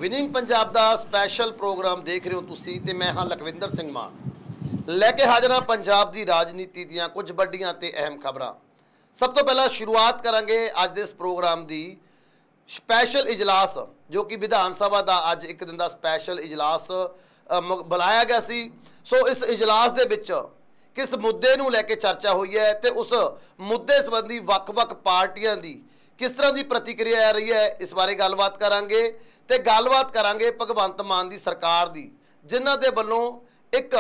Winning Punjab ਦਾ special programme ਦੇਖ ਰਹੇ ਹੋ ਤੁਸੀਂ ਤੇ ਮੈਂ ਹਾਂ ਲਖਵਿੰਦਰ ਸਿੰਘ ਮਾਨ ਲੈ ਕੇ ਹਾਜ਼ਰ ਹਾਂ ਪੰਜਾਬ ਦੀ ਰਾਜਨੀਤੀ ਦੀਆਂ ਕੁਝ ਵੱਡੀਆਂ ਤੇ ਅਹਿਮ ਖਬਰਾਂ। ਸਭ ਤੋਂ ਪਹਿਲਾਂ ਸ਼ੁਰੂਆਤ ਕਰਾਂਗੇ ਅੱਜ ਦੇ ਇਸ ਪ੍ਰੋਗਰਾਮ ਦੀ ਸਪੈਸ਼ਲ ਇਜਲਾਸ ਜੋ ਕਿ ਵਿਧਾਨ ਸਭਾ ਦਾ ਅੱਜ ਇੱਕ ਦਿਨ ਦਾ ਸਪੈਸ਼ਲ ਇਜਲਾਸ ਬੁਲਾਇਆ ਗਿਆ ਸੀ। ਸੋ ਇਸ ਇਜਲਾਸ ਦੇ ਵਿੱਚ किस मुद्दे नूं लैके चर्चा हुई है तो उस मुद्दे संबंधी वक्-वक् पार्टियां दी किस तरह की प्रतिक्रिया आ रही है, इस बारे गलबात करांगे ते गलबात करांगे भगवंत मान दी सरकार दी जिन्हां दे वल्लों एक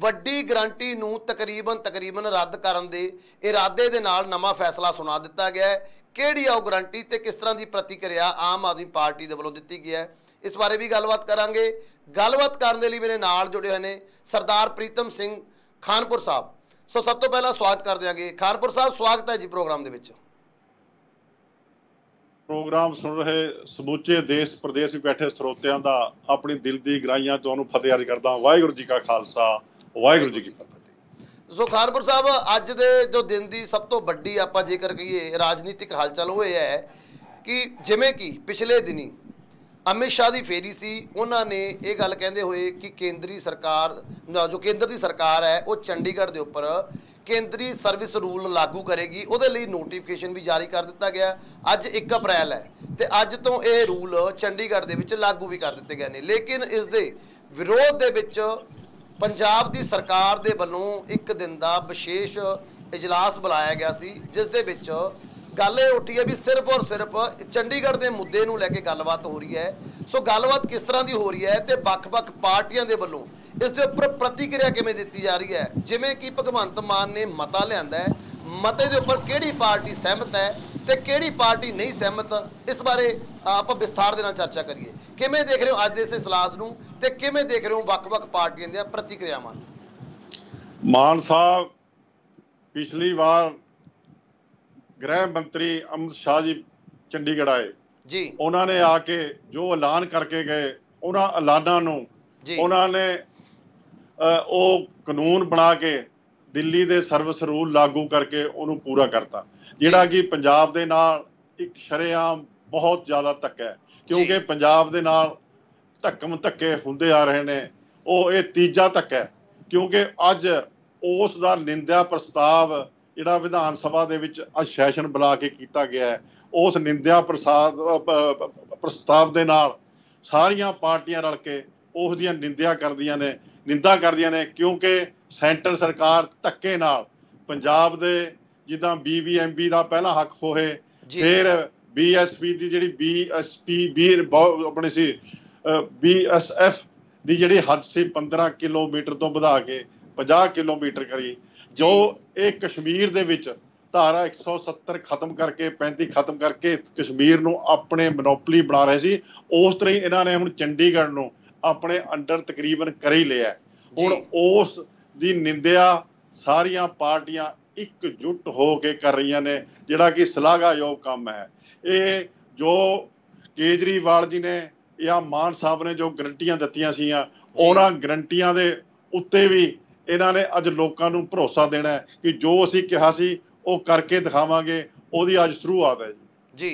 वड्डी गारंटी नूं तकरीबन रद्द करन दे इरादे दे नाल नवां फैसला सुना दिता गया है। किहड़ी आ गारंटी ते किस तरह की प्रतिक्रिया आम आदमी पार्टी दे वल्लों दित्ती गई है, इस बारे भी गलबात करांगे। गलबात करने लई मेरे नाल जुड़े हुए ने सरदार प्रीतम सिंह खानपुर साहब। सो सब तो पहला स्वागत कर देंगे खानपुर साहब, स्वागत है जी प्रोग्राम दे विच। प्रोग्राम सुन रहे समूचे देश प्रदेश में बैठे ਸਰੋਤਿਆਂ ਦਾ अपनी दिल की गहराइयां ਤੁਹਾਨੂੰ फतेह अर्ज करदा। वाहिगुरू जी का खालसा वाहिगुरू जी की फतेह। सो खानपुर साहब अज दे जो दिन की सब तो वड्डी आपां जेकर कहिए राजनीतिक हलचल वो है कि जिवें कि पिछले दिनी अमित शाह की फेरी सी, उन्होंने ये गल कहते हुए कि केंद्री सरकार जो केंद्र की सरकार है वो चंडीगढ़ के उपर केंद्री सर्विस रूल लागू करेगी, वो नोटिफिकेशन भी जारी कर दिता गया। अज 1 अप्रैल है तो अज तो ये रूल चंडीगढ़ के विच लागू भी कर दिते गए हैं, लेकिन इस दे विरोध दे विच पंजाब की सरकार दे वल्लों एक दिन का विशेष इजलास बुलाया गया सी, जिस दे विच गल ये उठी है भी सिर्फ और सिर्फ चंडीगढ़ के मुद्दे नूं लैके गलबात हो रही है। सो गलबात किस तरह की हो रही है तो वक्-वक् पार्टियां दे वल्लों इस दे उपर प्रतिक्रिया किवें दित्ती जा रही है, जिवें कि भगवंत मान ने मता लिआंदा है, मते दे उपर किहड़ी पार्टी सहमत है तो किहड़ी पार्टी नहीं सहमत, इस बारे आपां विस्तार दे नाल चर्चा करिए। किवें देख रहे हो अज दे इस इजलास नूं ते किवें देख रहे हो वक्-वक् पार्टियां दीआं प्रतिक्रियावां? मान साहब पिछली बार गृह मंत्री अमित शाह जी चंडीगढ़ आए जी, उन्होंने आके जो ऐलान करके गए उन्होंने ऐलाना उन्होंने वो कानून बना के दिल्ली के सर्विस रूल लागू करके उन्होंने पूरा करता, जिहड़ा कि पंजाब दे नाल एक शरेआम बहुत ज़्यादा धक्का है, क्योंकि पंजाब दे नाल धक्कम धक्के हुंदे आ रहे ने। वो ये तीजा धक्का है, क्योंकि अज उस दा निंदा प्रस्ताव जिहड़ा विधान सभा दे विच अज सैशन बुला के किया गया है, उस निंदा प्रस्ताव दे नाल सारियां पार्टियां रल के उस दी निंदा करदियां ने, क्योंकि सेंटर सरकार धक्के नाल पंजाब दे जिद्दां BBMB दा पहला हक होए, फिर BSP दी जिहड़ी BSP अपनी सी BSF दी जिहड़ी हद सी 15 किलोमीटर तो वधा के 50 किलोमीटर करी, जो एक कश्मीर दे विच धारा 170 खत्म करके 35 खत्म करके कश्मीर नूं अपने मोनोपली बना रहे सी, उस तरह ही इन्होंने हुण चंडीगढ़ नूं अपने अंडर तकरीबन कर ही लिया। हुण उस दी निंदा सारियां पार्टियां एकजुट हो के कर रही ने, जिहड़ा कि सलाहयोग काम है। ये जो केजरीवाल जी ने या मान साहब ने जो गारंटियां दित्तियां सीआं, उन्हां गारंटियां दे उत्ते भी इन्होंने अज लोगों को भरोसा देना है कि जो असीं कहा सी वो करके दिखावांगे, ओहदी अज शुरुआत है जी।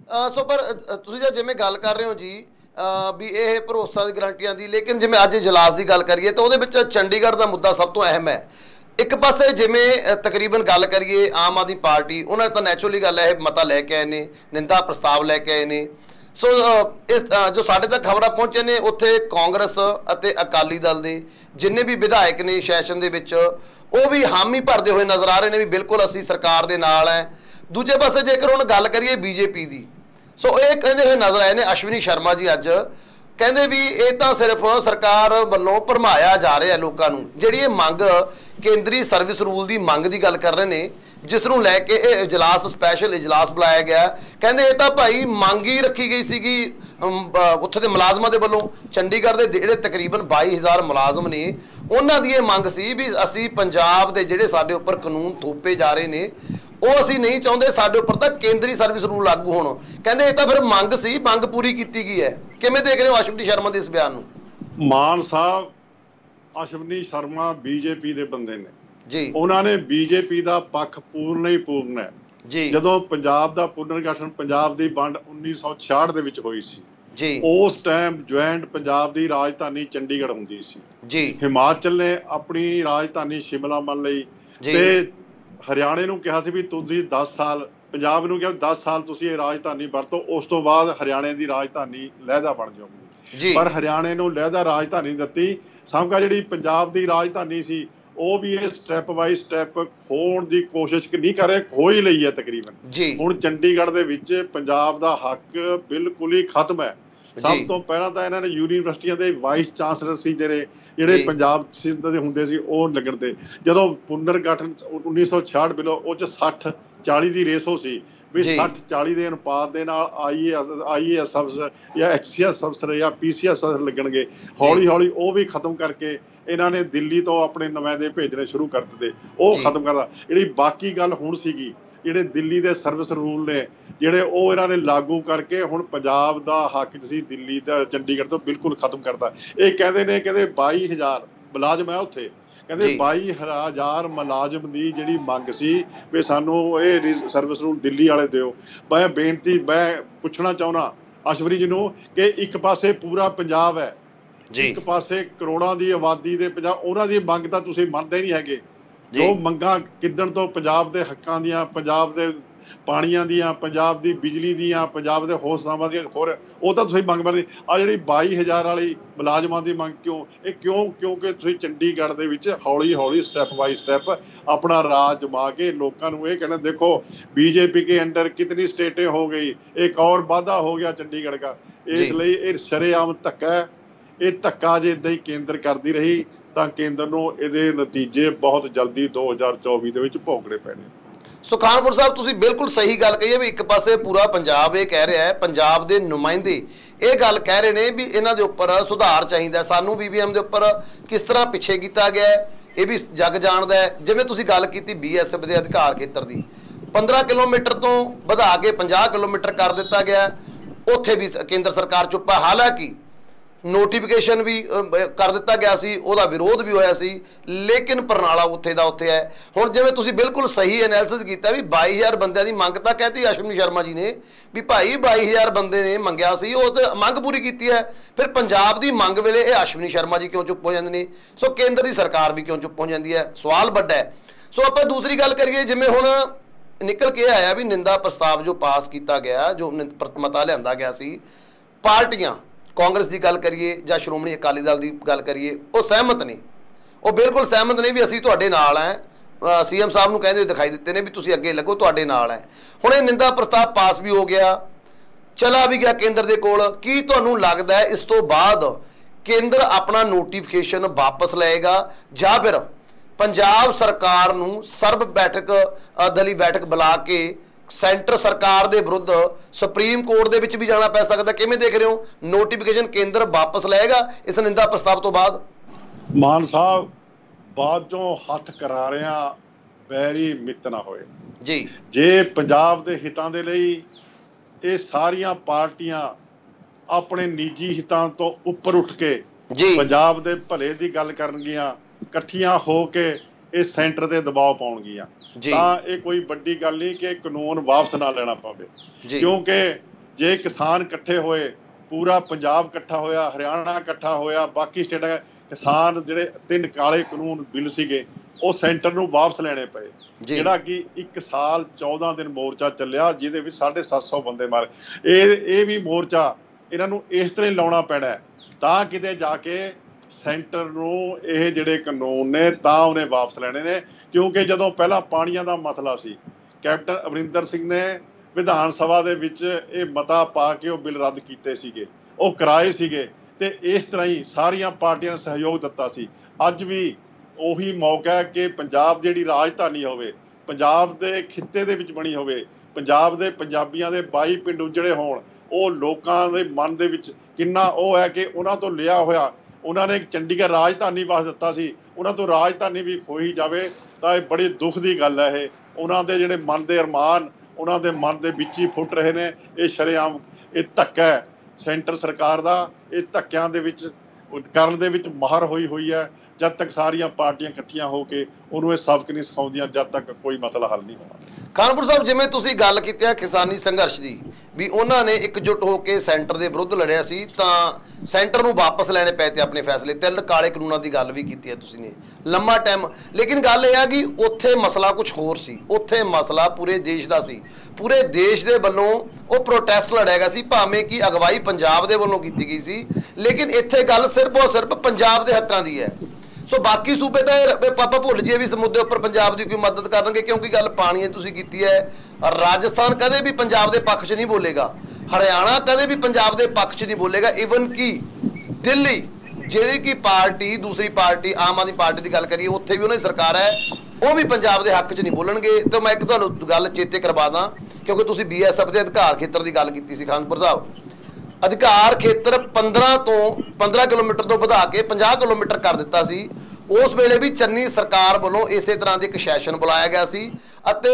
सो पर तुसीं जिवें गल कर रहे हो जी भी ये भरोसा दी गारंटियां दी, लेकिन जिवें अज इजलास की गल करिए तो उहदे विच चंडीगढ़ का मुद्दा सब तो अहम है। एक पासे जिवें तकरीबन गल करिए आम आदमी पार्टी उन्होंने तो नैचुरली गल है मता लैके आए ने, निंदा प्रस्ताव लैके आए ने। सो इस जो साढ़े तक खबर पहुँचे ने उत्थे कांग्रेस अते अकाली दल के जिन्ने भी विधायक ने सैशन दे विच वो भी हामी भरते हुए नज़र आ रहे हैं भी बिल्कुल असी सरकार दे नाल है। दूजे पासे जेकर हुण गल करिए बीजेपी की, सो ये कहते हुए नज़र आए ने अश्विनी शर्मा जी अज कहते भी ये तो सिर्फ सरकार वालों भरमाया जा रहा है लोगों को, जिहड़ी ये मंग केंद्री सर्विस रूल की मंग की गल कर रहे हैं जिसनों लैके इजलास स्पैशल इजलास बुलाया गया। कहते ये तो भाई मंग ही रखी गई सी उत्थे दे मुलाजमां दे वल्लों, चंडीगढ़ के जिहड़े तकरीबन 22,000 मुलाजम ने उन्हां दी मंग सी भी असी पंजाब दे जिहड़े साडे उपर कानून थोपे जा रहे हैं वो असी नहीं चाहते साडे उपर तां केंद्री सर्विस रूल लागू होण। कहते ये तो फिर मंग सी, मंग पूरी की गई है। किवें देख रहे हो अश्विनी शर्मा के इस बयान नूं? मान साहब अश्विनी शर्मा बीजेपी के बंदे ने जी, उन्होंने बीजेपी का पक्ष पूर्ण ही पूर्ण है जी। जदों पंजाब का पुनर्गठन पंजाब की वंड 1966 ਦੇ ਵਿੱਚ ਹੋਈ ਸੀ जी उस टाइम ज्वाइंट पंजाब की राजधानी चंडीगढ़ होंदी सी जी हिमाचल ने अपनी राजधानी शिमला मन लई जी ते हरियाणे नूं कहा सी भी तुसीं 10 साल पंजाब नूं कहा 10 साल तुसीं ये राजधानी वरतो उस तो बाद हरियाणे की राजधानी लहदा बन जाऊगी जी पर हरियाणे नूं लहदा राजधानी दित्ती समझा जिहड़ी पंजाब की राजधानी सी ਉਹ ਵੀ ਇਹ ਸਟੈਪ ਬਾਈ ਸਟੈਪ ਖੋਣ ਦੀ ਕੋਸ਼ਿਸ਼ ਨਹੀਂ ਕਰ ਰਹੇ ਖੋ ਹੀ ਲਈ ਹੈ ਤਕਰੀਬਨ ਜੀ ਹੁਣ ਚੰਡੀਗੜ੍ਹ ਦੇ ਵਿੱਚ ਪੰਜਾਬ ਦਾ ਹੱਕ ਬਿਲਕੁਲ ਹੀ ਖਤਮ ਹੈ ਸਭ ਤੋਂ ਪਹਿਲਾਂ ਤਾਂ ਇਹਨਾਂ ਨੇ ਯੂਨੀਵਰਸਿਟੀਆਂ ਦੇ ਵਾਈਸ ਚਾਂਸਲਰ ਸੀ ਜਿਹੜੇ ਪੰਜਾਬ ਸਿੰਧ ਦੇ ਹੁੰਦੇ ਸੀ ਉਹ ਲੱਗਣ ਤੇ ਜਦੋਂ ਪੁਨਰਗਠਨ 1966 ਬਿਲੋ ਉਹ ਚ 60 40 ਦੀ ਰੇਸ਼ੋ ਸੀ ਵੀ 60 40 ਦੇ ਅਨੁਪਾਤ ਦੇ ਨਾਲ ਆਈਏਐਸ ਅਫਸਰ ਜਾਂ ਐਚਸੀਐਸ ਅਫਸਰ ਜਾਂ ਪੀਸੀਐਸ ਅਫਸਰ ਲੱਗਣਗੇ ਹੌਲੀ ਹੌਲੀ ਉਹ ਵੀ ਖਤਮ ਕਰਕੇ ਇਹਨਾਂ ਨੇ ਦਿੱਲੀ ਤੋਂ ਆਪਣੇ ਨੁਮਾਇੰਦੇ ਭੇਜਣੇ ਸ਼ੁਰੂ ਕਰ ਦਿੱਤੇ ਉਹ ਖਤਮ ਕਰਦਾ ਜਿਹੜੀ ਬਾਕੀ ਗੱਲ ਹੁਣ ਸੀਗੀ ਜਿਹੜੇ ਦਿੱਲੀ ਦੇ ਸਰਵਿਸ ਰੂਲ ਨੇ ਜਿਹੜੇ ਉਹ ਇਹਨਾਂ ਨੇ ਲਾਗੂ ਕਰਕੇ ਹੁਣ ਪੰਜਾਬ ਦਾ ਹੱਕ ਸੀ ਦਿੱਲੀ ਦਾ ਚੰਡੀਗੜ੍ਹ ਤੋਂ ਬਿਲਕੁਲ ਖਤਮ ਕਰਤਾ ਇਹ ਕਹਿੰਦੇ ਨੇ ਕਹਿੰਦੇ 22000 ਮੁਲਾਜ਼ਮ ਹੈ ਉੱਥੇ ਕਹਿੰਦੇ 22000 ਮੁਲਾਜ਼ਮ ਦੀ ਜਿਹੜੀ ਮੰਗ ਸੀ ਵੀ ਸਾਨੂੰ ਇਹ ਸਰਵਿਸ ਰੂਲ ਦਿੱਲੀ ਵਾਲੇ ਦਿਓ ਮੈਂ ਬੇਨਤੀ ਮੈਂ ਪੁੱਛਣਾ ਚਾਹੁੰਦਾ ਅਸ਼ਵਨੀ ਜੀ ਨੂੰ ਕਿ ਇੱਕ ਪਾਸੇ ਪੂਰਾ ਪੰਜਾਬ ਹੈ ਇੱਕ ਪਾਸੇ ਕਰੋੜਾਂ ਦੀ ਆਬਾਦੀ ਦੇ ਪੰਜਾਬ ਉਹਨਾਂ ਦੀ ਮੰਗ ਤਾਂ ਤੁਸੀਂ ਮੰਨਦੇ ਨਹੀਂ ਹੈਗੇ ਜੋ ਮੰਗਾਂ ਕਿੱਦਣ ਤੋਂ ਪੰਜਾਬ ਦੇ ਹੱਕਾਂ ਦੀਆਂ ਪੰਜਾਬ ਦੇ ਪਾਣੀਆਂ ਦੀਆਂ ਪੰਜਾਬ ਦੀ ਬਿਜਲੀ ਦੀਆਂ ਪੰਜਾਬ ਦੇ ਹੌਸਲਾਵਾਂ ਦੀਆਂ ਹੋਰ ਉਹ ਤਾਂ ਤੁਸੀਂ ਮੰਗ ਮੰਨਦੇ ਆ ਜਿਹੜੀ 22000 ਵਾਲੀ ਮੁਲਾਜ਼ਮਾਂ ਦੀ ਮੰਗ ਕਿਉਂਕਿ ਤੁਸੀਂ ਚੰਡੀਗੜ੍ਹ ਦੇ ਵਿੱਚ ਹੌਲੀ ਹੌਲੀ ਸਟੈਪ ਬਾਈ ਸਟੈਪ ਆਪਣਾ ਰਾਜ ਜਮਾ ਕੇ ਲੋਕਾਂ ਨੂੰ ਇਹ ਕਹਿਣਾ ਦੇਖੋ बीजेपी के अंडर कितनी स्टेटें हो गई एक और वादा हो गया चंडीगढ़ का इसलिए ये शरेआम धक्का है ਇਹ ਧੱਕਾ ਜੇ ਇਦਾਂ ਹੀ ਕੇਂਦਰ ਕਰਦੀ ਰਹੀ ਤਾਂ ਕੇਂਦਰ ਨੂੰ ਇਹਦੇ ਨਤੀਜੇ ਬਹੁਤ ਜਲਦੀ 2024 ਦੇ ਵਿੱਚ ਭੋਗਣੇ ਪੈਣੇ ਸੋ ਖਾਨਪੁਰ ਸਾਹਿਬ ਤੁਸੀਂ ਬਿਲਕੁਲ ਸਹੀ ਗੱਲ ਕਹੀ ਹੈ ਵੀ ਇੱਕ ਪਾਸੇ ਪੂਰਾ ਪੰਜਾਬ ਇਹ ਕਹਿ ਰਿਹਾ ਹੈ ਪੰਜਾਬ ਦੇ ਨੁਮਾਇੰਦੇ ਇਹ ਗੱਲ ਕਹਿ ਰਹੇ ਨੇ ਵੀ ਇਹਨਾਂ ਦੇ ਉੱਪਰ ਸੁਧਾਰ ਚਾਹੀਦਾ ਸਾਨੂੰ BBM ਦੇ ਉੱਪਰ ਕਿਸ ਤਰ੍ਹਾਂ ਪਿੱਛੇ ਕੀਤਾ ਗਿਆ ਇਹ ਵੀ ਜੱਗ ਜਾਣਦਾ ਹੈ ਜਿਵੇਂ ਤੁਸੀਂ ਗੱਲ ਕੀਤੀ BSF ਦੇ ਅਧਿਕਾਰ ਖੇਤਰ ਦੀ 15 ਕਿਲੋਮੀਟਰ ਤੋਂ ਵਧਾ ਕੇ 50 ਕਿਲੋਮੀਟਰ ਕਰ ਦਿੱਤਾ ਗਿਆ ਉੱਥੇ ਵੀ ਕੇਂਦਰ ਸਰਕਾਰ ਚੁੱਪ ਹੈ ਹਾਲਾਂਕਿ ਨੋਟੀਫਿਕੇਸ਼ਨ ਵੀ ਕਰ ਦਿੱਤਾ ਗਿਆ ਸੀ ਉਹਦਾ ਵਿਰੋਧ ਵੀ ਹੋਇਆ ਸੀ ਲੇਕਿਨ ਪ੍ਰਣਾਲਾ ਉੱਥੇ ਦਾ ਉੱਥੇ ਹੈ ਹੁਣ ਜਿਵੇਂ ਤੁਸੀਂ ਬਿਲਕੁਲ ਸਹੀ ਐਨਾਲਿਸਿਸ ਕੀਤਾ ਵੀ 22000 ਬੰਦਿਆਂ ਦੀ ਮੰਗ ਤਾਂ ਕਹਿਤੀ ਅਸ਼ਵਨੀ ਸ਼ਰਮਾ ਜੀ ਨੇ ਵੀ ਭਾਈ 22000 ਬੰਦੇ ਨੇ ਮੰਗਿਆ ਸੀ ਉਹ ਤੇ ਮੰਗ ਪੂਰੀ ਕੀਤੀ ਹੈ ਫਿਰ ਪੰਜਾਬ ਦੀ ਮੰਗ ਵੇਲੇ ਇਹ ਅਸ਼ਵਨੀ ਸ਼ਰਮਾ ਜੀ ਕਿਉਂ ਚੁੱਪ ਹੋ ਜਾਂਦੇ ਨੇ ਸੋ ਕੇਂਦਰ ਦੀ ਸਰਕਾਰ ਵੀ ਕਿਉਂ ਚੁੱਪ ਹੋ ਜਾਂਦੀ ਹੈ ਸਵਾਲ ਵੱਡਾ ਹੈ ਸੋ ਆਪਾਂ ਦੂਸਰੀ ਗੱਲ ਕਰੀਏ ਜਿਵੇਂ ਹੁਣ ਨਿਕਲ ਕੇ ਆਇਆ ਵੀ ਨਿੰਦਾ ਪ੍ਰਸਤਾਵ ਜੋ ਪਾਸ ਕੀਤਾ ਗਿਆ ਜੋ ਮਤਾ ਲਿਆਂਦਾ ਗਿਆ ਸੀ ਪਾਰਟੀਆਂ ਕਾਂਗਰਸ की गल करिए ਜਾਂ ਸ਼੍ਰੋਮਣੀ ਅਕਾਲੀ ਦਲ की गल करिए वो सहमत ने वो बिल्कुल सहमत ने भी असीं तुहाडे नाल है CM साहब नूं कहंदे दिखाई दिते ने भी तुसीं अगे लगो तुहाडे नाल है हुण ये निंदा प्रस्ताव पास भी हो गया चला भी गया केंद्र दे कोल की तुहानूं लगदा है इस तो बाद केंद्र अपना नोटिफिकेशन वापस लएगा जां फिर पंजाब सरकार नूं सर्ब बैठक दली बैठक बुला के सेंटर सरकार दे विरुद्ध सुप्रीम कोर्ट दे विच भी जाना पै सकदा किवें देख रहे हो नोटिफिकेशन केंद्र वापस लएगा इस निंदा प्रस्ताव तो बाद मान साहब बाद चों हथ करा रहा बैरी मित ना होए जी जे पंजाब दे हितां दे लई ये सारियां पार्टियां अपने निजी हितां तो उपर उठ के पंजाब दे भले दी गल करनगियां इकट्ठियां हो के ਇਹ ਸੈਂਟਰ ਤੇ ਦਬਾਅ ਪਾਉਣਗੀਆਂ ਤਾਂ ਇਹ ਕੋਈ ਵੱਡੀ ਗੱਲ ਨਹੀਂ ਕਿ ਕਾਨੂੰਨ ਵਾਪਸ ਨਾ ਲੈਣਾ ਪਵੇ ਕਿਉਂਕਿ ਜੇ ਕਿਸਾਨ ਇਕੱਠੇ ਹੋਏ ਪੂਰਾ ਪੰਜਾਬ ਇਕੱਠਾ ਹੋਇਆ ਹਰਿਆਣਾ ਇਕੱਠਾ ਹੋਇਆ ਬਾਕੀ ਸਟੇਟਾਂ ਕਿਸਾਨ ਜਿਹੜੇ 3 ਕਾਲੇ ਕਾਨੂੰਨ ਬਿੱਲ ਸੀਗੇ ਉਹ ਸੈਂਟਰ ਨੂੰ ਵਾਪਸ ਲੈਣੇ ਪਏ ਜਿਹੜਾ ਕਿ 1 ਸਾਲ 14 ਦਿਨ ਮੋਰਚਾ ਚੱਲਿਆ ਜਿਹਦੇ ਵਿੱਚ 750 ਬੰਦੇ ਮਾਰੇ ਇਹ ਵੀ ਮੋਰਚਾ ਇਹਨਾਂ ਨੂੰ ਇਸ ਤਰ੍ਹਾਂ ਹੀ ਲਾਉਣਾ ਪੈਣਾ ਤਾਂ ਕਿਤੇ ਜਾ ਕੇ ਸੈਂਟਰ ਨੂੰ ਇਹ ਜਿਹੜੇ ਕਾਨੂੰਨ ਨੇ ਤਾਂ ਉਹਨੇ ਵਾਪਸ ਲੈਣੇ ਨੇ ਕਿਉਂਕਿ ਜਦੋਂ ਪਹਿਲਾਂ ਪਾਣੀਆਂ ਦਾ ਮਸਲਾ ਸੀ ਕੈਪਟਨ ਅਮਰਿੰਦਰ ਸਿੰਘ ਨੇ ਵਿਧਾਨ ਸਭਾ ਦੇ ਵਿੱਚ ਇਹ ਮਤਾ ਪਾ ਕੇ ਉਹ ਬਿੱਲ ਰੱਦ ਕੀਤੇ ਸੀਗੇ ਉਹ ਕਰਾਏ ਸੀਗੇ ਤੇ ਇਸ ਤਰ੍ਹਾਂ ਹੀ ਸਾਰੀਆਂ ਪਾਰਟੀਆਂ ਨੇ ਸਹਿਯੋਗ ਦਿੱਤਾ ਸੀ ਅੱਜ ਵੀ ਉਹੀ ਮੌਕਾ ਹੈ ਕਿ ਪੰਜਾਬ ਜਿਹੜੀ ਰਾਜਧਾਨੀ ਹੋਵੇ ਪੰਜਾਬ ਦੇ ਖਿੱਤੇ ਦੇ ਵਿੱਚ ਬਣੀ ਹੋਵੇ ਪੰਜਾਬ ਦੇ ਪੰਜਾਬੀਆਂ ਦੇ 22 ਪਿੰਡ ਉਜੜੇ ਹੋਣ ਉਹ ਲੋਕਾਂ ਦੇ ਮਨ ਦੇ ਵਿੱਚ ਕਿੰਨਾ ਉਹ ਹੈ ਕਿ ਉਹਨਾਂ ਤੋਂ ਲਿਆ ਹੋਇਆ ਉਹਨਾਂ ਨੇ ਚੰਡੀਗੜ੍ਹ ਰਾਜਧਾਨੀ ਵਾਸ ਦਿੱਤਾ ਸੀ ਉਹਨਾਂ ਤੋਂ ਰਾਜਧਾਨੀ ਵੀ ਖੋਈ ਜਾਵੇ ਤਾਂ ਇਹ ਬੜੀ ਦੁੱਖ ਦੀ ਗੱਲ ਹੈ ਇਹ ਉਹਨਾਂ ਦੇ ਜਿਹੜੇ ਮਨ ਦੇ ਅਰਮਾਨ ਉਹਨਾਂ ਦੇ ਮਨ ਦੇ ਵਿੱਚ ਹੀ ਫੁੱਟ ਰਹੇ ਨੇ ਇਹ ਸ਼ਰੇਆਮ ਇਹ ਧੱਕਾ ਹੈ ਸੈਂਟਰ ਸਰਕਾਰ ਦਾ ਇਹ ਧੱਕਿਆਂ ਦੇ ਵਿੱਚ ਕਰਨ ਦੇ ਵਿੱਚ ਮਾਹਰ ਹੋਈ ਹੈ ਜਦ ਤੱਕ ਸਾਰੀਆਂ ਪਾਰਟੀਆਂ ਇਕੱਠੀਆਂ ਹੋ ਕੇ ਉਹਨੂੰ ਇਹ ਸਬਕ ਨਹੀਂ ਸਿਖਾਉਂਦੀਆਂ ਜਦ ਤੱਕ ਕੋਈ ਮਸਲਾ ਹੱਲ ਨਹੀਂ ਹੋਣਾ। ਖਾਨਪੁਰ ਸਾਹਿਬ, ਜਿਵੇਂ ਤੁਸੀਂ ਗੱਲ ਕੀਤੀ ਹੈ ਕਿਸਾਨੀ ਸੰਘਰਸ਼ ਦੀ, ਵੀ ਉਹਨਾਂ ਨੇ ਇਕਜੁੱਟ ਹੋ ਕੇ ਸੈਂਟਰ ਦੇ ਵਿਰੁੱਧ ਲੜਿਆ ਸੀ ਤਾਂ ਸੈਂਟਰ ਨੂੰ ਵਾਪਸ ਲੈਣੇ ਪਏ ਤੇ ਆਪਣੇ ਫੈਸਲੇ, ਤਿੰਨ ਕਾਲੇ ਕਾਨੂੰਨਾਂ ਦੀ ਗੱਲ ਵੀ ਕੀਤੀ ਹੈ ਤੁਸੀਂ ਨੇ ਲੰਮਾ ਟਾਈਮ। ਲੇਕਿਨ ਗੱਲ ਇਹ ਆ ਕਿ ਉੱਥੇ ਮਸਲਾ ਕੁਝ ਹੋਰ ਸੀ, ਉੱਥੇ ਮਸਲਾ ਪੂਰੇ ਦੇਸ਼ ਦਾ ਸੀ, ਪੂਰੇ ਦੇਸ਼ ਦੇ ਵੱਲੋਂ ਉਹ ਪ੍ਰੋਟੈਸਟ ਲੜਿਆ ਗਿਆ ਸੀ, ਭਾਵੇਂ ਕਿ ਅਗਵਾਈ ਪੰਜਾਬ ਦੇ ਵੱਲੋਂ ਕੀਤੀ ਗਈ ਸੀ। ਲੇਕਿਨ ਇੱਥੇ ਗੱਲ ਸਿਰਫ ਔਰ ਸਿਰਫ ਪੰਜਾਬ ਦੇ ਹੱਕਾਂ ਦੀ ਹੈ। ਸੋ ਬਾਕੀ ਸੂਬੇ ਤਾਂ ਪਾਪਾ ਭੁੱਲ ਜਾਈਏ ਵੀ ਇਸ ਮੁੱਦੇ ਉੱਪਰ ਪੰਜਾਬ ਦੀ ਕੋਈ ਮਦਦ ਕਰਨਗੇ, ਕਿਉਂਕਿ ਗੱਲ ਪਾਣੀ ਦੀ ਤੁਸੀਂ ਕੀਤੀ ਹੈ। ਰਾਜਸਥਾਨ ਕਦੇ ਵੀ ਪੰਜਾਬ ਦੇ ਪੱਖ 'ਚ ਨਹੀਂ ਬੋਲੇਗਾ, ਹਰਿਆਣਾ ਕਦੇ ਵੀ ਪੰਜਾਬ ਦੇ ਪੱਖ 'ਚ ਨਹੀਂ ਬੋਲੇਗਾ, ਈਵਨ ਕਿ ਦਿੱਲੀ ਜਿਹੜੀ ਕਿ ਪਾਰਟੀ ਦੂਸਰੀ ਪਾਰਟੀ ਆਮ ਆਦਮੀ ਪਾਰਟੀ ਦੀ ਗੱਲ ਕਰੀਏ, ਉੱਥੇ ਵੀ ਉਹਨਾਂ ਦੀ ਸਰਕਾਰ ਹੈ, ਉਹ ਵੀ ਪੰਜਾਬ ਦੇ ਹੱਕ 'ਚ ਨਹੀਂ ਬੋਲਣਗੇ। ਤਾਂ ਮੈਂ ਇੱਕ ਤੁਹਾਨੂੰ ਗੱਲ ਚੇਤੇ ਕਰਵਾ ਦਾਂ, ਕਿਉਂਕਿ ਤੁਸੀਂ BSF ਦੇ ਅਧਿਕਾਰ ਖੇਤਰ ਦੀ ਗੱਲ ਕੀਤੀ ਸੀ ਖਾਨਪੁਰ ਸਾਹਿਬ। ਅਧਿਕਾਰ ਖੇਤਰ 15 ਕਿਲੋਮੀਟਰ ਤੋਂ ਵਧਾ ਕੇ 50 ਕਿਲੋਮੀਟਰ ਕਰ ਦਿੱਤਾ ਸੀ। ਉਸ ਵੇਲੇ ਵੀ ਚੰਨੀ ਸਰਕਾਰ ਵੱਲੋਂ ਇਸੇ ਤਰ੍ਹਾਂ ਦੀ ਇੱਕ ਸੈਸ਼ਨ ਬੁਲਾਇਆ ਗਿਆ ਸੀ ਅਤੇ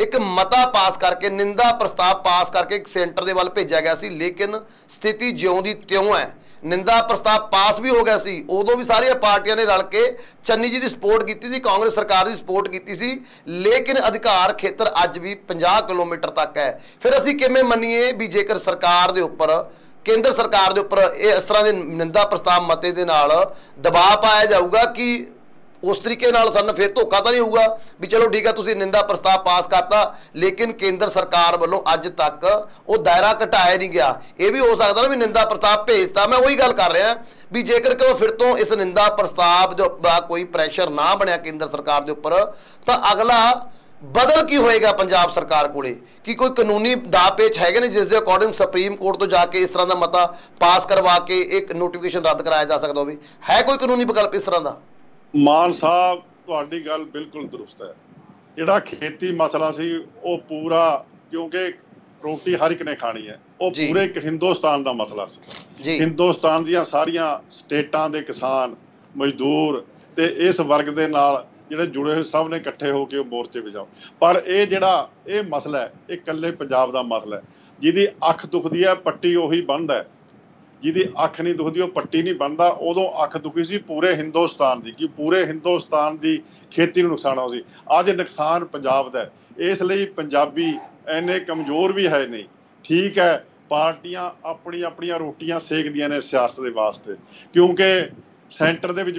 ਇੱਕ ਮਤਾ ਪਾਸ ਕਰਕੇ, ਨਿੰਦਾ ਪ੍ਰਸਤਾਵ ਪਾਸ ਕਰਕੇ ਇੱਕ ਸੈਂਟਰ ਦੇ ਵੱਲ ਭੇਜਿਆ ਗਿਆ ਸੀ। ਲੇਕਿਨ ਸਥਿਤੀ ਜਿਉਂ ਦੀ ਤਿਉਂ ਹੈ, ਨਿੰਦਾ ਪ੍ਰਸਤਾਵ ਪਾਸ ਵੀ ਹੋ ਗਿਆ ਸੀ, ਉਦੋਂ ਵੀ ਸਾਰੀਆਂ ਪਾਰਟੀਆਂ ਨੇ ਰਲ ਕੇ ਚੰਨੀ ਜੀ ਦੀ ਸਪੋਰਟ ਕੀਤੀ ਸੀ, ਕਾਂਗਰਸ ਸਰਕਾਰ ਦੀ ਸਪੋਰਟ ਕੀਤੀ ਸੀ। ਲੇਕਿਨ ਅਧਿਕਾਰ ਖੇਤਰ ਅੱਜ ਵੀ 50 ਕਿਲੋਮੀਟਰ ਤੱਕ ਹੈ। ਫਿਰ ਅਸੀਂ ਕਿਵੇਂ ਮੰਨੀਏ ਵੀ ਜੇਕਰ ਸਰਕਾਰ ਦੇ ਉੱਪਰ, ਕੇਂਦਰ ਸਰਕਾਰ ਦੇ ਉੱਪਰ ਇਹ ਇਸ ਤਰ੍ਹਾਂ ਦੇ ਨਿੰਦਾ ਪ੍ਰਸਤਾਵ ਮਤੇ ਦੇ ਨਾਲ ਦਬਾਅ ਪਾਇਆ ਜਾਊਗਾ ਕਿ ਉਸ ਤਰੀਕੇ ਨਾਲ ਸਾਨੂੰ ਫਿਰ ਧੋਖਾ ਤਾਂ ਨਹੀਂ ਹੋਊਗਾ ਵੀ ਚਲੋ ਠੀਕ ਹੈ ਤੁਸੀਂ ਨਿੰਦਾ ਪ੍ਰਸਤਾਵ ਪਾਸ ਕਰਤਾ, ਲੇਕਿਨ ਕੇਂਦਰ ਸਰਕਾਰ ਵੱਲੋਂ ਅੱਜ ਤੱਕ ਉਹ ਦਾਇਰਾ ਘਟਾਇਆ ਨਹੀਂ ਗਿਆ। ਇਹ ਵੀ ਹੋ ਸਕਦਾ ਨਾ ਵੀ ਨਿੰਦਾ ਪ੍ਰਸਤਾਵ ਭੇਜਤਾ। ਮੈਂ ਉਹੀ ਗੱਲ ਕਰ ਰਿਹਾ ਵੀ ਜੇਕਰ ਕਿ ਫਿਰ ਤੋਂ ਇਸ ਨਿੰਦਾ ਪ੍ਰਸਤਾਵ ਦਾ ਕੋਈ ਪ੍ਰੈਸ਼ਰ ਨਾ ਬਣਿਆ ਕੇਂਦਰ ਸਰਕਾਰ ਦੇ ਉੱਪਰ, ਤਾਂ ਅਗਲਾ ਬਦਲ ਕੀ ਹੋਏਗਾ ਪੰਜਾਬ ਸਰਕਾਰ ਕੋਲੇ? ਕਿ ਕੋਈ ਕਾਨੂੰਨੀ ਦਾਅ ਪੇਚ ਹੈਗੇ ਨੇ ਜਿਸ ਦੇ ਅਕੋਰਡਿੰਗ ਸੁਪਰੀਮ ਕੋਰਟ ਤੋਂ ਜਾ ਕੇ ਇਸ ਤਰ੍ਹਾਂ ਦਾ ਮਤਾ ਪਾਸ ਕਰਵਾ ਕੇ ਇੱਕ ਨੋਟੀਫਿਕੇਸ਼ਨ ਰੱਦ ਕਰਾਇਆ ਜਾ ਸਕਦਾ ਹੋਵੇ? ਹੈ ਕੋਈ ਕਾਨੂੰਨੀ ਵਿਕਲਪ ਇਸ ਤਰ੍ਹਾਂ ਦਾ? ਮਾਨ ਸਾਹਿਬ, ਤੁਹਾਡੀ ਗੱਲ ਬਿਲਕੁਲ ਦਰੁਸਤ ਹੈ। ਜਿਹੜਾ ਖੇਤੀ ਮਸਲਾ ਸੀ ਉਹ ਪੂਰਾ, ਕਿਉਂਕਿ ਰੋਟੀ ਹਰ ਇੱਕ ਨੇ ਖਾਣੀ ਹੈ, ਉਹ ਪੂਰੇ ਇੱਕ ਹਿੰਦੁਸਤਾਨ ਦਾ ਮਸਲਾ ਸੀ। ਹਿੰਦੁਸਤਾਨ ਦੀਆਂ ਸਾਰੀਆਂ ਸਟੇਟਾਂ ਦੇ ਕਿਸਾਨ, ਮਜ਼ਦੂਰ ਤੇ ਇਸ ਵਰਗ ਦੇ ਨਾਲ ਜਿਹੜੇ ਜੁੜੇ ਹੋਏ ਸਭ ਨੇ ਇਕੱਠੇ ਹੋ ਕੇ ਉਹ ਮੋਰਚੇ ਵਜਾਓ। ਪਰ ਇਹ ਜਿਹੜਾ ਇਹ ਮਸਲਾ ਹੈ, ਇਹ ਇਕੱਲੇ ਪੰਜਾਬ ਦਾ ਮਸਲਾ ਹੈ। ਜਿਹਦੀ ਅੱਖ ਦੁਖਦੀ ਹੈ ਪੱਟੀ ਉਹੀ ਬੰਨ੍ਹਦਾ ਹੈ, ਜਿਹਦੀ ਅੱਖ ਨਹੀਂ ਦੁਖਦੀ ਉਹ ਪੱਟੀ ਨਹੀਂ ਬੰਨ੍ਹਦਾ। ਉਦੋਂ ਅੱਖ ਦੁਖੀ ਸੀ ਪੂਰੇ ਹਿੰਦੁਸਤਾਨ ਦੀ, ਕਿ ਪੂਰੇ ਹਿੰਦੁਸਤਾਨ ਦੀ ਖੇਤੀ ਨੂੰ ਨੁਕਸਾਨ ਹੋ ਸੀ। ਅੱਜ ਨੁਕਸਾਨ ਪੰਜਾਬ ਦਾ ਹੈ। ਇਸ ਲਈ ਪੰਜਾਬੀ ਇੰਨੇ ਕਮਜ਼ੋਰ ਵੀ ਹੈ ਨਹੀਂ। ਠੀਕ ਹੈ, ਪਾਰਟੀਆਂ ਆਪਣੀਆਂ ਰੋਟੀਆਂ ਸੇਕਦੀਆਂ ਨੇ ਸਿਆਸਤ ਦੇ ਵਾਸਤੇ, ਕਿਉਂਕਿ ਸੈਂਟਰ ਦੇ ਵਿੱਚ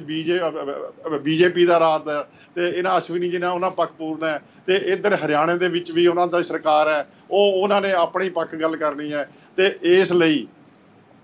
BJP ਦਾ ਰਾਜ ਹੈ ਤੇ ਇਹਨਾਂ ਅਸ਼ਵਨੀ ਜੀ ਨੇ ਉਹਨਾਂ ਪੱਖ ਪੂਰਨਾ ਹੈ, ਤੇ ਇੱਧਰ ਹਰਿਆਣੇ ਦੇ ਵਿੱਚ ਵੀ ਉਹਨਾਂ ਦੀ ਸਰਕਾਰ ਹੈ, ਉਹਨਾਂ ਨੇ ਆਪਣੀ ਪੱਖ ਗੱਲ ਕਰਨੀ ਹੈ। ਤੇ ਇਸ ਲਈ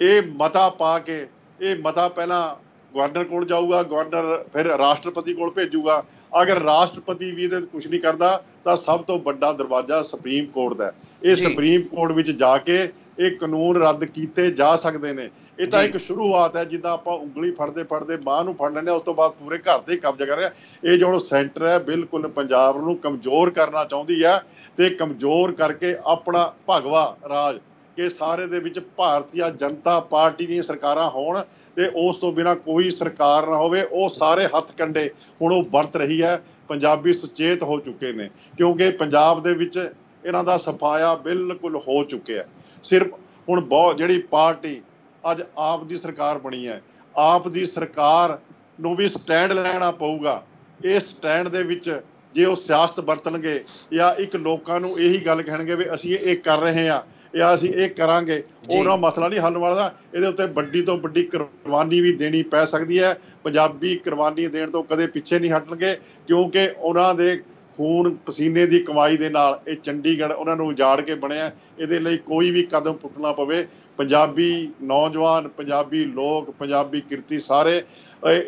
ਇਹ ਮਤਾ ਪਾ ਕੇ, ਇਹ ਮਤਾ ਪਹਿਲਾਂ ਗਵਰਨਰ ਕੋਲ ਜਾਊਗਾ, ਗਵਰਨਰ ਫਿਰ ਰਾਸ਼ਟਰਪਤੀ ਕੋਲ ਭੇਜੂਗਾ। ਅਗਰ ਰਾਸ਼ਟਰਪਤੀ ਵੀ ਇਹਦੇ ਕੁਝ ਨਹੀਂ ਕਰਦਾ ਤਾਂ ਸਭ ਤੋਂ ਵੱਡਾ ਦਰਵਾਜ਼ਾ ਸੁਪਰੀਮ ਕੋਰਟ ਦਾ। ਇਹ ਸੁਪਰੀਮ ਕੋਰਟ ਵਿੱਚ ਜਾ ਕੇ ਇਹ ਕਾਨੂੰਨ ਰੱਦ ਕੀਤੇ ਜਾ ਸਕਦੇ ਨੇ। ਇਹ ਤਾਂ ਇੱਕ ਸ਼ੁਰੂਆਤ ਹੈ, ਜਿੱਦਾਂ ਆਪਾਂ ਉਂਗਲੀ ਫੜਦੇ ਬਾਂਹ ਨੂੰ ਫੜ ਲੈਂਦੇ, ਉਸ ਤੋਂ ਬਾਅਦ ਪੂਰੇ ਘਰ ਤੇ ਕਬਜ਼ਾ ਕਰ ਰਿਹਾ। ਇਹ ਜੋ ਸੈਂਟਰ ਹੈ ਬਿਲਕੁਲ ਪੰਜਾਬ ਨੂੰ ਕਮਜ਼ੋਰ ਕਰਨਾ ਚਾਹੁੰਦੀ ਹੈ, ਤੇ ਕਮਜ਼ੋਰ ਕਰਕੇ ਆਪਣਾ ਭਗਵਾ ਰਾਜ ਕਿ ਸਾਰੇ ਦੇ ਵਿੱਚ ਭਾਰਤੀ ਜਨਤਾ ਪਾਰਟੀ ਦੀਆਂ ਸਰਕਾਰਾਂ ਹੋਣ ਤੇ ਉਸ ਤੋਂ ਬਿਨਾਂ ਕੋਈ ਸਰਕਾਰ ਨਾ ਹੋਵੇ, ਉਹ ਸਾਰੇ ਹੱਥ ਕੰਡੇ ਹੁਣ ਉਹ ਵਰਤ ਰਹੀ ਹੈ। ਪੰਜਾਬੀ ਸੁਚੇਤ ਹੋ ਚੁੱਕੇ ਨੇ, ਕਿਉਂਕਿ ਪੰਜਾਬ ਦੇ ਵਿੱਚ ਇਹਨਾਂ ਦਾ ਸਫਾਇਆ ਬਿਲਕੁਲ ਹੋ ਚੁੱਕਿਆ। ਸਿਰਫ ਹੁਣ ਜਿਹੜੀ ਪਾਰਟੀ ਅੱਜ ਆਪ ਦੀ ਸਰਕਾਰ ਬਣੀ ਹੈ, ਆਪ ਦੀ ਸਰਕਾਰ ਨੂੰ ਵੀ ਸਟੈਂਡ ਲੈਣਾ ਪਊਗਾ। ਇਹ ਸਟੈਂਡ ਦੇ ਵਿੱਚ ਜੇ ਉਹ ਸਿਆਸਤ ਵਰਤਣਗੇ ਜਾਂ ਇੱਕ ਲੋਕਾਂ ਨੂੰ ਇਹੀ ਗੱਲ ਕਹਿਣਗੇ ਵੀ ਅਸੀਂ ਇਹ ਕਰ ਰਹੇ ਹਾਂ ਜਾਂ ਅਸੀਂ ਇਹ ਕਰਾਂਗੇ, ਉਹਨਾਂ ਮਸਲਾ ਨਹੀਂ ਹੱਲ ਵਾਲਾ। ਇਹਦੇ ਉੱਤੇ ਵੱਡੀ ਤੋਂ ਵੱਡੀ ਕੁਰਬਾਨੀ ਵੀ ਦੇਣੀ ਪੈ ਸਕਦੀ ਹੈ। ਪੰਜਾਬੀ ਕੁਰਬਾਨੀ ਦੇਣ ਤੋਂ ਕਦੇ ਪਿੱਛੇ ਨਹੀਂ ਹਟਣਗੇ, ਕਿਉਂਕਿ ਉਹਨਾਂ ਦੇ ਖੂਨ ਪਸੀਨੇ ਦੀ ਕਮਾਈ ਦੇ ਨਾਲ ਇਹ ਚੰਡੀਗੜ੍ਹ ਉਹਨਾਂ ਨੂੰ ਉਜਾੜ ਕੇ ਬਣਿਆ। ਇਹਦੇ ਲਈ ਕੋਈ ਵੀ ਕਦਮ ਪੁੱਟਣਾ ਪਵੇ, ਪੰਜਾਬੀ ਨੌਜਵਾਨ, ਪੰਜਾਬੀ ਲੋਕ, ਪੰਜਾਬੀ ਕਿਰਤੀ ਸਾਰੇ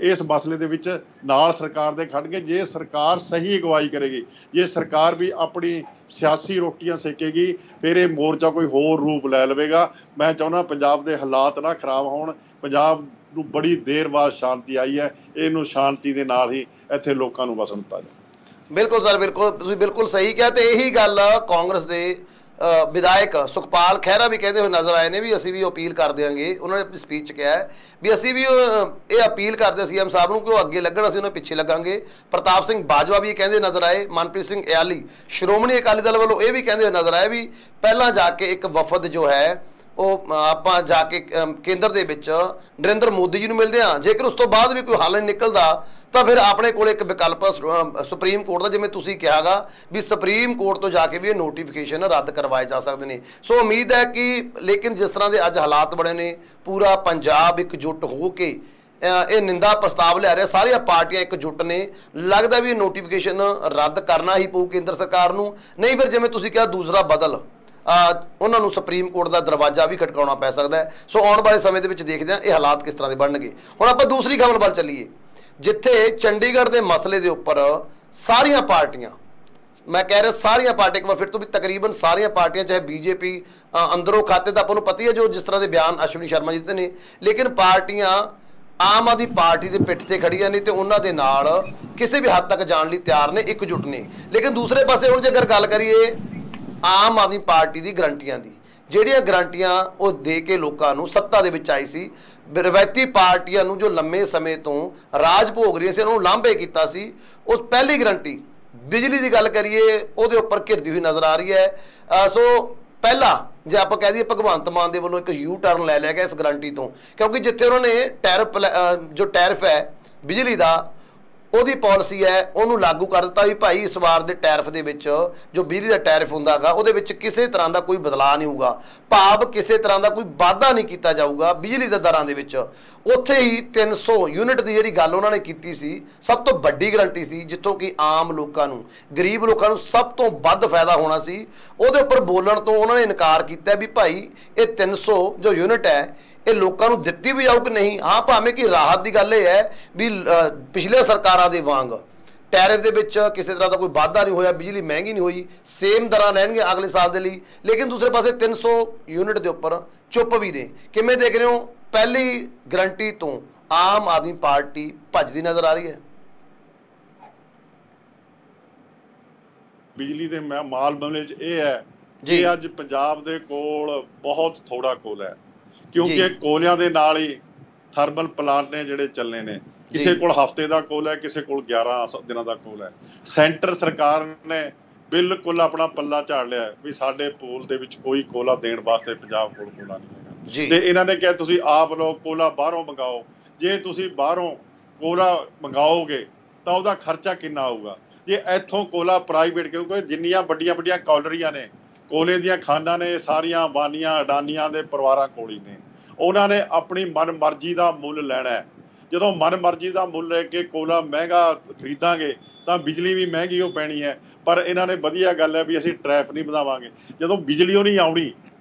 ਇਸ ਮਸਲੇ ਦੇ ਵਿੱਚ ਨਾਲ ਸਰਕਾਰ ਦੇ ਖੜਨਗੇ। ਜੇ ਸਰਕਾਰ ਸਹੀ ਅਗਵਾਈ ਕਰੇਗੀ, ਜੇ ਸਰਕਾਰ ਵੀ ਆਪਣੀ ਸਿਆਸੀ ਰੋਟੀਆਂ ਸੇਕੇਗੀ, ਫਿਰ ਇਹ ਮੋਰਚਾ ਕੋਈ ਹੋਰ ਰੂਪ ਲੈ ਲਵੇਗਾ। ਮੈਂ ਚਾਹੁੰਦਾ ਪੰਜਾਬ ਦੇ ਹਾਲਾਤ ਨਾ ਖਰਾਬ ਹੋਣ। ਪੰਜਾਬ ਨੂੰ ਬੜੀ ਦੇਰ ਬਾਅਦ ਸ਼ਾਂਤੀ ਆਈ ਹੈ, ਇਹਨੂੰ ਸ਼ਾਂਤੀ ਦੇ ਨਾਲ ਹੀ ਇੱਥੇ ਲੋਕਾਂ ਨੂੰ ਵਸਣ ਦਿੱਤਾ ਜਾਵੇ। ਬਿਲਕੁਲ ਸਰ, ਬਿਲਕੁਲ ਤੁਸੀਂ ਬਿਲਕੁਲ ਸਹੀ ਕਿਹਾ। ਤੇ ਇਹੀ ਗੱਲ ਕਾਂਗਰਸ ਦੇ ਵਿਧਾਇਕ ਸੁਖਪਾਲ ਖਹਿਰਾ ਵੀ ਕਹਿੰਦੇ ਹੋਏ ਨਜ਼ਰ ਆਏ ਨੇ ਵੀ ਅਸੀਂ ਵੀ ਅਪੀਲ ਕਰ ਦਿਆਂਗੇ। ਉਹਨਾਂ ਨੇ ਆਪਣੀ ਸਪੀਚ 'ਚ ਕਿਹਾ ਹੈ ਵੀ ਅਸੀਂ ਵੀ ਇਹ ਅਪੀਲ ਕਰਦੇ CM ਸਾਹਿਬ ਨੂੰ ਕਿ ਉਹ ਅੱਗੇ ਲੱਗਣ, ਅਸੀਂ ਉਹਨਾਂ ਪਿੱਛੇ ਲੱਗਾਂਗੇ। ਪ੍ਰਤਾਪ ਸਿੰਘ ਬਾਜਵਾ ਵੀ ਇਹ ਕਹਿੰਦੇ ਨਜ਼ਰ ਆਏ, ਮਨਪ੍ਰੀਤ ਸਿੰਘ ਇਆਲੀ ਸ਼੍ਰੋਮਣੀ ਅਕਾਲੀ ਦਲ ਵੱਲੋਂ ਇਹ ਵੀ ਕਹਿੰਦੇ ਹੋਏ ਨਜ਼ਰ ਆਏ ਵੀ ਪਹਿਲਾਂ ਜਾ ਕੇ ਇੱਕ ਵਫਦ ਜੋ ਹੈ ਆਪਾਂ ਜਾ ਕੇ ਕੇਂਦਰ ਦੇ ਵਿੱਚ ਨਰਿੰਦਰ ਮੋਦੀ ਜੀ ਨੂੰ ਮਿਲਦੇ ਹਾਂ। ਜੇਕਰ ਉਸ ਤੋਂ ਬਾਅਦ ਵੀ ਕੋਈ ਹੱਲ ਨਹੀਂ ਨਿਕਲਦਾ ਤਾਂ ਫਿਰ ਆਪਣੇ ਕੋਲ ਇੱਕ ਵਿਕਲਪ ਸੁਪਰੀਮ ਕੋਰਟ ਦਾ, ਜਿਵੇਂ ਤੁਸੀਂ ਕਿਹਾਗਾ ਵੀ ਸੁਪਰੀਮ ਕੋਰਟ ਤੋਂ ਜਾ ਕੇ ਵੀ ਇਹ ਨੋਟੀਫਿਕੇਸ਼ਨ ਰੱਦ ਕਰਵਾਏ ਜਾ ਸਕਦੇ ਨੇ। ਸੋ ਉਮੀਦ ਹੈ ਕਿ ਲੇਕਿਨ ਜਿਸ ਤਰ੍ਹਾਂ ਦੇ ਅੱਜ ਹਾਲਾਤ ਬਣੇ ਨੇ, ਪੂਰਾ ਪੰਜਾਬ ਇਕਜੁੱਟ ਹੋ ਕੇ ਇਹ ਨਿੰਦਾ ਪ੍ਰਸਤਾਵ ਲਿਆ ਰਿਹਾ, ਸਾਰੀਆਂ ਪਾਰਟੀਆਂ ਇਕਜੁੱਟ ਨੇ, ਲੱਗਦਾ ਵੀ ਇਹ ਨੋਟੀਫਿਕੇਸ਼ਨ ਰੱਦ ਕਰਨਾ ਹੀ ਪਊ ਕੇਂਦਰ ਸਰਕਾਰ ਨੂੰ। ਨਹੀਂ ਫਿਰ ਜਿਵੇਂ ਤੁਸੀਂ ਕਿਹਾ ਦੂਸਰਾ ਬਦਲ ਉਹਨਾਂ ਨੂੰ ਸੁਪਰੀਮ ਕੋਰਟ ਦਾ ਦਰਵਾਜ਼ਾ ਵੀ ਖਟਕਾਉਣਾ ਪੈ ਸਕਦਾ ਹੈ। ਸੋ ਆਉਣ ਵਾਲੇ ਸਮੇਂ ਦੇ ਵਿੱਚ ਦੇਖਦੇ ਹਾਂ ਇਹ ਹਾਲਾਤ ਕਿਸ ਤਰ੍ਹਾਂ ਦੇ ਬਣਨਗੇ। ਹੁਣ ਆਪਾਂ ਦੂਸਰੀ ਖਬਰ ਵੱਲ ਚੱਲੀਏ, ਜਿੱਥੇ ਚੰਡੀਗੜ੍ਹ ਦੇ ਮਸਲੇ ਦੇ ਉੱਪਰ ਸਾਰੀਆਂ ਪਾਰਟੀਆਂ, मैं कह रहा सारिया पार्टियां, एक बार फिर तो भी तकरीबन सारिया पार्टियां, चाहे बीजेपी अंदरों खाते तो आपको पता ही है जो जिस तरह के बयान अश्विनी शर्मा जी ने, लेकिन पार्टियां आम आदमी पार्टी के पिठ से खड़ियां ने तो उन्होंने नाल किसी भी हद तक जाने लिए तैयार ने, एकजुट ने। लेकिन दूसरे पासे हुण जे अगर गल करिए आम आदमी पार्टी की गारंटियां की, ਜਿਹੜੀਆਂ ਗਰੰਟੀਆਂ ਉਹ ਦੇ ਕੇ ਲੋਕਾਂ ਨੂੰ ਸੱਤਾ ਦੇ ਵਿੱਚ ਆਈ ਸੀ, ਰਵਾਇਤੀ ਪਾਰਟੀਆਂ ਨੂੰ ਜੋ ਲੰਮੇ ਸਮੇਂ ਤੋਂ ਰਾਜ ਭੋਗ ਰਹੀਆਂ ਸੀ ਉਹਨਾਂ ਨੂੰ ਲਾਂਭੇ ਕੀਤਾ ਸੀ, ਉਸ ਪਹਿਲੀ ਗਰੰਟੀ ਬਿਜਲੀ ਦੀ ਗੱਲ ਕਰੀਏ ਉਹਦੇ ਉੱਪਰ ਘਿਰਦੀ ਹੋਈ ਨਜ਼ਰ ਆ ਰਹੀ ਹੈ। ਸੋ ਪਹਿਲਾ ਜੇ ਆਪਾਂ ਕਹਿ ਦਈਏ ਭਗਵੰਤ ਮਾਨ ਦੇ ਵੱਲੋਂ ਇੱਕ ਯੂ ਟਰਨ ਲੈ ਲਿਆ ਗਿਆ ਇਸ ਗਰੰਟੀ ਤੋਂ, ਕਿਉਂਕਿ ਜਿੱਥੇ ਉਹਨਾਂ ਨੇ ਟੈਰਿਫ ਹੈ ਬਿਜਲੀ ਦਾ ਉਹਦੀ ਪਾਲਿਸੀ ਹੈ ਉਹਨੂੰ ਲਾਗੂ ਕਰ ਦਿੱਤਾ ਵੀ ਭਾਈ ਇਸ ਵਾਰ ਦੇ ਟੈਰਿਫ ਦੇ ਵਿੱਚ ਜੋ ਬਿਜਲੀ ਦਾ ਟੈਰਿਫ ਹੁੰਦਾ ਗਾ ਉਹਦੇ ਵਿੱਚ ਕਿਸੇ ਤਰ੍ਹਾਂ ਦਾ ਕੋਈ ਬਦਲਾਅ ਨਹੀਂ ਹੋਊਗਾ, ਭਾਵ ਕਿਸੇ ਤਰ੍ਹਾਂ ਦਾ ਕੋਈ ਵਾਧਾ ਨਹੀਂ ਕੀਤਾ ਜਾਊਗਾ ਬਿਜਲੀ ਦੇ ਦਰਾਂ ਦੇ ਵਿੱਚ। ਉੱਥੇ ਹੀ 300 ਯੂਨਿਟ ਦੀ ਜਿਹੜੀ ਗੱਲ ਉਹਨਾਂ ਨੇ ਕੀਤੀ ਸੀ, ਸਭ ਤੋਂ ਵੱਡੀ ਗਰੰਟੀ ਸੀ ਜਿੱਥੋਂ ਕਿ ਆਮ ਲੋਕਾਂ ਨੂੰ, ਗਰੀਬ ਲੋਕਾਂ ਨੂੰ ਸਭ ਤੋਂ ਵੱਧ ਫਾਇਦਾ ਹੋਣਾ ਸੀ, ਉਹਦੇ ਉੱਪਰ ਬੋਲਣ ਤੋਂ ਉਹਨਾਂ ਨੇ ਇਨਕਾਰ ਕੀਤਾ ਵੀ ਭਾਈ ਇਹ 300 ਜੋ ਯੂਨਿਟ ਹੈ ਇਹ ਲੋਕਾਂ ਨੂੰ ਦਿੱਤੀ ਵੀ ਜਾਊ ਕਿ ਨਹੀਂ। ਹਾਂ ਭਾਵੇਂ ਕਿ ਰਾਹਤ ਦੀ ਗੱਲ ਇਹ ਹੈ ਵੀ ਪਿਛਲੇ ਸਰਕਾਰਾਂ ਦੇ ਵਾਂਗ ਟੈਰਿਫ ਦੇ ਵਿੱਚ ਕਿਸੇ ਤਰ੍ਹਾਂ ਦਾ ਕੋਈ ਵਾਧਾ ਨਹੀਂ ਹੋਇਆ, ਬਿਜਲੀ ਮਹਿੰਗੀ ਨਹੀਂ ਹੋਈ, ਸੇਮ ਦਰਾਂ ਰਹਿਣਗੀਆਂ ਅਗਲੇ ਸਾਲ ਦੇ ਲਈ। ਲੇਕਿਨ ਦੂਸਰੇ ਪਾਸੇ 300 ਯੂਨਿਟ ਦੇ ਉੱਪਰ ਚੁੱਪ ਵੀ ਨੇ। ਕਿਵੇਂ ਦੇਖ ਰਹੇ ਹੋ, ਪਹਿਲੀ ਗਰੰਟੀ ਤੋਂ ਆਮ ਆਦਮੀ ਪਾਰਟੀ ਭੱਜਦੀ ਨਜ਼ਰ ਆ ਰਹੀ ਹੈ? ਬਿਜਲੀ ਦੇ ਮਾਲ ਮਾਮਲੇ 'ਚ ਇਹ ਹੈ ਜੀ, ਅੱਜ ਪੰਜਾਬ ਦੇ ਕੋਲ ਬਹੁਤ ਥੋੜਾ ਕੋਲ ਹੈ, ਕਿਉਂਕਿ ਕੋਲਿਆਂ ਦੇ ਨਾਲ ਹੀ ਥਰਮਲ ਪਲਾਂਟ ਨੇ ਜਿਹੜੇ ਚੱਲੇ ਨੇ। ਕਿਸੇ ਕੋਲ ਹਫ਼ਤੇ ਦਾ ਕੋਲ ਹੈ, ਕਿਸੇ ਕੋਲ 11 ਦਿਨਾਂ ਦਾ ਕੋਲ ਹੈ। ਸੈਂਟਰ ਸਰਕਾਰ ਨੇ ਬਿਲਕੁਲ ਆਪਣਾ ਪੱਲਾ ਝਾੜ ਲਿਆ ਵੀ ਸਾਡੇ ਪੂਲ ਦੇ ਵਿੱਚ ਕੋਈ ਕੋਲਾ ਦੇਣ ਵਾਸਤੇ ਪੰਜਾਬ ਕੋਲ ਕੋਲਾ ਨਹੀਂ ਹੈਗਾ। ਤੇ ਇਹਨਾਂ ਨੇ ਕਿਹਾ ਤੁਸੀਂ ਆਪ ਲੋਕ ਕੋਲਾ ਬਾਹਰੋਂ ਮੰਗਾਓ। ਜੇ ਤੁਸੀਂ ਬਾਹਰੋਂ ਕੋਲਾ ਮੰਗਾਓਗੇ ਤਾਂ ਉਹਦਾ ਖਰਚਾ ਕਿੰਨਾ ਆਊਗਾ? ਜੇ ਇੱਥੋਂ ਕੋਲਾ ਪ੍ਰਾਈਵੇਟ, ਕਿਉਂਕਿ ਜਿੰਨੀਆਂ ਵੱਡੀਆਂ ਵੱਡੀਆਂ ਕੌਲਰੀਆਂ ਨੇ, ਕੋਲੇ ਦੀਆਂ ਖਾਨਾਂ ਨੇ, ਸਾਰੀਆਂ ਅੰਬਾਨੀਆਂ ਅਡਾਨੀਆਂ ਦੇ ਪਰਿਵਾਰਾਂ ਕੋਲ ਹੀ ਨੇ। ਉਹਨਾਂ ਨੇ ਆਪਣੀ ਮਨ ਮਰਜ਼ੀ ਦਾ ਮੁੱਲ ਲੈਣਾ ਹੈ। ਜਦੋਂ ਮਨ ਮਰਜ਼ੀ ਦਾ ਮੁੱਲ ਲੈ ਕੇ ਕੋਲਾ ਮਹਿੰਗਾ ਖਰੀਦਾਂਗੇ ਤਾਂ ਬਿਜਲੀ ਵੀ ਮਹਿੰਗੀ ਹੋ ਪੈਣੀ ਹੈ। ਪਰ ਇਹਨਾਂ ਨੇ ਵਧੀਆ ਗੱਲ ਹੈ ਵੀ ਅਸੀਂ ਟਰੈਫਿਕ ਨਹੀਂ ਵਧਾਵਾਂਗੇ। ਜਦੋਂ ਬਿਜਲੀ ਉਹ ਨਹੀਂ ਆਉਣੀ,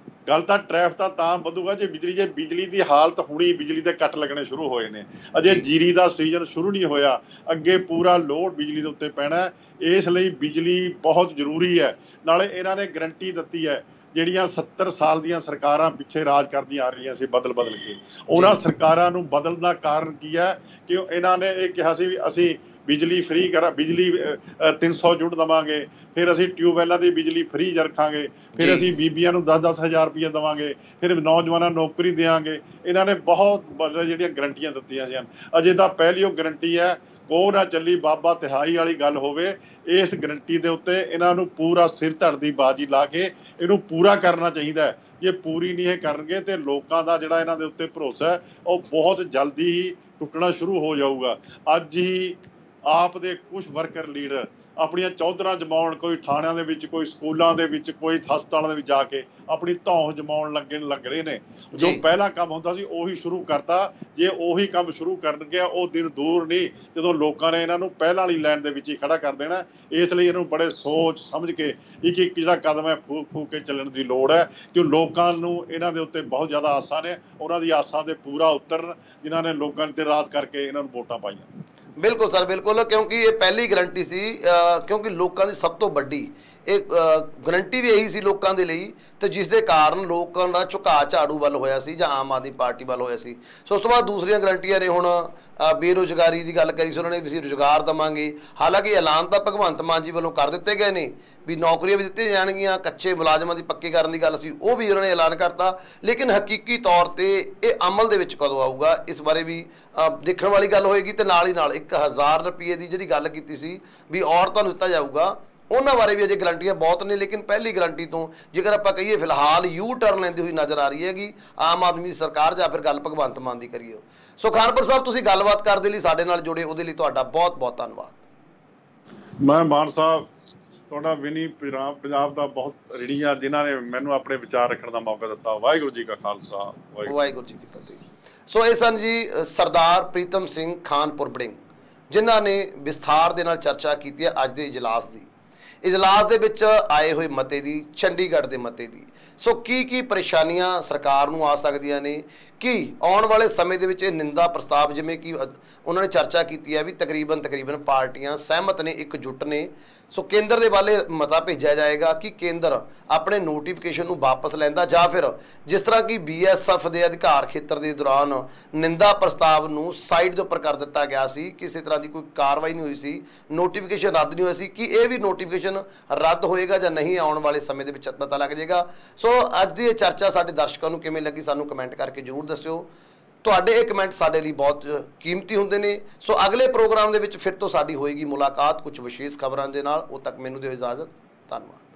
ਗੱਲ ਤਾਂ ਟਰੈਫਿਕ ਤਾਂ ਵਧੂਗਾ ਜੇ ਬਿਜਲੀ ਦੀ ਹਾਲਤ ਹੁਣੀ ਬਿਜਲੀ ਦੇ ਕੱਟ ਲੱਗਣੇ ਸ਼ੁਰੂ ਹੋਏ ਨੇ। ਅਜੇ ਜੀਰੀ ਦਾ ਸੀਜ਼ਨ ਸ਼ੁਰੂ ਨਹੀਂ ਹੋਇਆ, ਅੱਗੇ ਪੂਰਾ ਲੋਡ ਬਿਜਲੀ ਦੇ ਉੱਤੇ ਪੈਣਾ, ਇਸ ਲਈ ਬਿਜਲੀ ਬਹੁਤ ਜ਼ਰੂਰੀ ਹੈ। ਨਾਲੇ ਇਹਨਾਂ ਨੇ ਗਰੰਟੀ ਦਿੱਤੀ ਹੈ, ਜਿਹੜੀਆਂ 70 ਸਾਲ ਦੀਆਂ ਸਰਕਾਰਾਂ ਪਿੱਛੇ ਰਾਜ ਕਰਦੀਆਂ ਆ ਰਹੀਆਂ ਸੀ ਬਦਲ ਕੇ, ਉਹਨਾਂ ਸਰਕਾਰਾਂ ਨੂੰ ਬਦਲਣ ਦਾ ਕਾਰਨ ਕੀ ਹੈ ਕਿ ਇਹਨਾਂ ਨੇ ਇਹ ਕਿਹਾ ਸੀ ਵੀ ਅਸੀਂ ਬਿਜਲੀ ਫ੍ਰੀ ਬਿਜਲੀ 300 ਯੂਨਿਟ ਦੇਵਾਂਗੇ, ਫਿਰ ਅਸੀਂ ਟਿਊਬਵੈਲਾਂ ਦੀ ਬਿਜਲੀ ਫ੍ਰੀ ਰੱਖਾਂਗੇ, ਫਿਰ ਅਸੀਂ ਬੀਬੀਆਂ ਨੂੰ 10-10 ਹਜ਼ਾਰ ਰੁਪਈਆ ਦੇਵਾਂਗੇ, ਫਿਰ ਨੌਜਵਾਨਾਂ ਨੂੰ ਨੌਕਰੀ ਦੇਵਾਂਗੇ। ਇਹਨਾਂ ਨੇ ਬਹੁਤ ਜਿਹੜੀਆਂ ਗਰੰਟੀਆਂ ਦਿੱਤੀਆਂ ਸੀ। ਅਜੇ ਤਾਂ ਪਹਿਲੀ ਉਹ ਗਰੰਟੀ ਹੈ, ਕੋ ਨਾ ਚੱਲੀ ਬਾਬਾ ਤਿਹਾਈ ਵਾਲੀ ਗੱਲ ਹੋਵੇ। ਇਸ ਗਰੰਟੀ ਦੇ ਉੱਤੇ ਇਹਨਾਂ ਨੂੰ ਪੂਰਾ ਸਿਰ ਧੜ ਦੀ ਬਾਜੀ ਲਾ ਕੇ ਇਹਨੂੰ ਪੂਰਾ ਕਰਨਾ ਚਾਹੀਦਾ ਹੈ। ਜੇ ਪੂਰੀ ਨਹੀਂ ਇਹ ਕਰਨਗੇ ਤੇ ਲੋਕਾਂ ਦਾ ਜਿਹੜਾ ਇਹਨਾਂ ਦੇ ਉੱਤੇ ਭਰੋਸਾ ਹੈ ਉਹ ਬਹੁਤ ਜਲਦੀ ਹੀ ਟੁੱਟਣਾ ਸ਼ੁਰੂ ਹੋ ਜਾਊਗਾ। ਅੱਜ ਹੀ ਆਪ ਦੇ ਕੁਝ ਵਰਕਰ ਲੀਡਰ ਆਪਣੀਆਂ ਚੌਧਰਾਂ ਜਮਾਉਣ, ਕੋਈ ਥਾਣਿਆਂ ਦੇ ਵਿੱਚ, ਕੋਈ ਸਕੂਲਾਂ ਦੇ ਵਿੱਚ, ਕੋਈ ਹਸਪਤਾਲਾਂ ਦੇ ਵਿੱਚ ਜਾ ਕੇ ਆਪਣੀ ਧੌਂ ਜਮਾਉਣ ਲੱਗ ਰਹੇ ਨੇ। ਜੋ ਪਹਿਲਾ ਕੰਮ ਹੁੰਦਾ ਸੀ ਉਹੀ ਸ਼ੁਰੂ ਕਰਤਾ। ਜੇ ਉਹੀ ਕੰਮ ਸ਼ੁਰੂ ਕਰਨਗੇ ਉਹ ਦਿਨ ਦੂਰ ਨਹੀਂ ਜਦੋਂ ਲੋਕਾਂ ਨੇ ਇਹਨਾਂ ਨੂੰ ਪਹਿਲਾਂ ਵਾਲੀ ਲਾਈਨ ਦੇ ਵਿੱਚ ਹੀ ਖੜਾ ਕਰ ਦੇਣਾ। ਇਸ ਲਈ ਇਹਨੂੰ ਬੜੇ ਸੋਚ ਸਮਝ ਕੇ ਇੱਕ ਜਿਹੜਾ ਕਦਮ ਹੈ ਫੂਕ ਕੇ ਚੱਲਣ ਦੀ ਲੋੜ ਹੈ, ਕਿਉਂ ਲੋਕਾਂ ਨੂੰ ਇਹਨਾਂ ਦੇ ਉੱਤੇ ਬਹੁਤ ਜ਼ਿਆਦਾ ਆਸਾਂ ਨੇ। ਉਹਨਾਂ ਦੀ ਆਸਾਂ ਤੇ ਪੂਰਾ ਉਤਰਨ ਜਿਨ੍ਹਾਂ ਨੇ ਲੋਕਾਂ ਤੇ ਰਾਤ ਕਰਕੇ ਇਹਨਾਂ ਨੂੰ ਵੋਟਾਂ ਪਾਈਆਂ। बिल्कुल सर, बिल्कुल, क्योंकि ये पहली गारंटी सी, क्योंकि लोगों की सब तो बड़ी एक गारंटी भी यही सी लोगों के लिए, तो जिस दे कारण लोगों का झुकाव झाड़ू वाल होया सी जां आम आदमी पार्टी वाल होया सी। सो उस तो बाद दूसरियां गारंटियां ने। हुण बेरोजगारी की गल करी सी, उन्होंने भी रोजगार देवांगे। हालांकि ऐलान तो भगवंत मान जी वालों कर दिते गए ने भी नौकरियां भी दित्तियां जाणगियां, कच्चे मुलाजमां दी पक्की करन दी गल सी वो भी उन्होंने ऐलान करता। लेकिन हकीकी तौर पर यह अमल दे विच कदों आऊगा इस बारे भी देखण वाली गल होएगी। ते नाल ही नाल 1000 रुपये की जिहड़ी गल कीती सी भी औरतां नूं दित्ता जाऊगा, ਉਹਨਾਂ ਬਾਰੇ ਵੀ ਅਜੇ ਗਰੰਟੀਆਂ ਬਹੁਤ ਨੇ, ਲੇਕਿਨ ਪਹਿਲੀ ਗਰੰਟੀ ਤੋਂ ਜੇਕਰ ਆਪਾਂ ਕਹੀਏ ਫਿਲਹਾਲ ਯੂ ਟਰਨ ਲੈਂਦੀ ਹੋਈ ਨਜ਼ਰ ਆ ਰਹੀ ਹੈਗੀ ਆਮ ਆਦਮੀ ਦੀ ਸਰਕਾਰ, ਜਾਂ ਫਿਰ ਗੱਲ ਭਗਵੰਤ ਮਾਨ ਦੀ ਕਰੀਏ। ਸੋ ਖਾਨਪੁਰ ਸਾਹਿਬ, ਤੁਸੀਂ ਗੱਲਬਾਤ ਕਰਦੇ ਲਈ ਸਾਡੇ ਨਾਲ ਜੁੜੇ, ਉਹਦੇ ਲਈ ਤੁਹਾਡਾ ਬਹੁਤ ਬਹੁਤ ਧੰਨਵਾਦ। ਮੈਂ ਮਾਨ ਸਾਹਿਬ ਤੁਹਾਡਾ ਵਿਨੀ ਪੰਜਾਬ ਦਾ ਬਹੁਤ ਰਿਣੀ ਆ, ਜਿਨ੍ਹਾਂ ਨੇ ਮੈਨੂੰ ਆਪਣੇ ਵਿਚਾਰ ਰੱਖਣ ਦਾ ਮੌਕਾ ਦਿੱਤਾ। ਵਾਹਿਗੁਰੂ ਜੀ ਕਾ ਖਾਲਸਾ, ਵਾਹਿਗੁਰੂ ਜੀ ਕੀ ਫਤਿਹ। ਸੋ ਇਹ ਸਨ ਜੀ ਸਰਦਾਰ ਪ੍ਰੀਤਮ ਸਿੰਘ ਖਾਨਪੁਰ ਵੜਿੰਗ, ਜਿਨ੍ਹਾਂ ਨੇ ਵਿਸਥਾਰ ਦੇ ਨਾਲ ਚਰਚਾ ਕੀਤੀ ਹੈ ਅੱਜ ਦੇ ਇਜਲਾਸ ਦੀ। ਇਜਲਾਸ ਦੇ ਵਿੱਚ ਆਏ ਹੋਏ ਮਤੇ ਦੀ, ਚੰਡੀਗੜ੍ਹ ਦੇ ਮਤੇ ਦੀ। ਸੋ ਕੀ ਪਰੇਸ਼ਾਨੀਆਂ ਸਰਕਾਰ ਨੂੰ ਆ ਸਕਦੀਆਂ ਨੇ, ਕਿ ਆਉਣ ਵਾਲੇ ਸਮੇਂ ਦੇ ਵਿੱਚ ਇਹ ਨਿੰਦਾ ਪ੍ਰਸਤਾਵ, ਜਿਵੇਂ ਕਿ ਉਹਨਾਂ ਨੇ ਚਰਚਾ ਕੀਤੀ ਹੈ ਵੀ ਤਕਰੀਬਨ ਪਾਰਟੀਆਂ ਸਹਿਮਤ ਨੇ, ਇਕਜੁੱਟ ਨੇ। ਸੋ ਕੇਂਦਰ ਦੇ ਵੱਲ ਮਤਾ ਭੇਜਿਆ ਜਾਏਗਾ ਕਿ ਕੇਂਦਰ ਆਪਣੇ ਨੋਟੀਫਿਕੇਸ਼ਨ ਨੂੰ ਵਾਪਸ ਲੈਂਦਾ, ਜਾਂ ਫਿਰ ਜਿਸ ਤਰ੍ਹਾਂ ਕਿ BSF ਦੇ ਅਧਿਕਾਰ ਖੇਤਰ ਦੇ ਦੌਰਾਨ ਨਿੰਦਾ ਪ੍ਰਸਤਾਵ ਨੂੰ ਸਾਈਡ ਦੇ ਉੱਪਰ ਕਰ ਦਿੱਤਾ ਗਿਆ ਸੀ, ਕਿਸੇ ਤਰ੍ਹਾਂ ਦੀ ਕੋਈ ਕਾਰਵਾਈ ਨਹੀਂ ਹੋਈ ਸੀ, ਨੋਟੀਫਿਕੇਸ਼ਨ ਰੱਦ ਨਹੀਂ ਹੋਇਆ ਸੀ, ਕਿ ਇਹ ਵੀ ਨੋਟੀਫਿਕੇਸ਼ਨ ਰੱਦ ਹੋਏਗਾ ਜਾਂ ਨਹੀਂ, ਆਉਣ ਵਾਲੇ ਸਮੇਂ ਦੇ ਵਿੱਚ ਪਤਾ ਲੱਗ ਜਾਏਗਾ। ਸੋ ਅੱਜ ਦੀ ਇਹ ਚਰਚਾ ਸਾਡੇ ਦਰਸ਼ਕਾਂ ਨੂੰ ਕਿਵੇਂ ਲੱਗੀ, ਸਾਨੂੰ ਕਮੈਂਟ ਕਰਕੇ ਜ਼ਰੂਰ ਦੱਸਿਓ। ਤੁਹਾਡੇ ਇਹ ਕਮੈਂਟ ਸਾਡੇ ਲਈ ਬਹੁਤ ਕੀਮਤੀ ਹੁੰਦੇ ਨੇ। ਸੋ ਅਗਲੇ ਪ੍ਰੋਗਰਾਮ ਦੇ ਵਿੱਚ ਫਿਰ ਤੋਂ ਸਾਡੀ ਹੋਏਗੀ ਮੁਲਾਕਾਤ ਕੁਝ ਵਿਸ਼ੇਸ਼ ਖਬਰਾਂ ਦੇ ਨਾਲ। ਉਦੋਂ ਤੱਕ ਮੈਨੂੰ ਦਿਓ ਇਜਾਜ਼ਤ। ਧੰਨਵਾਦ।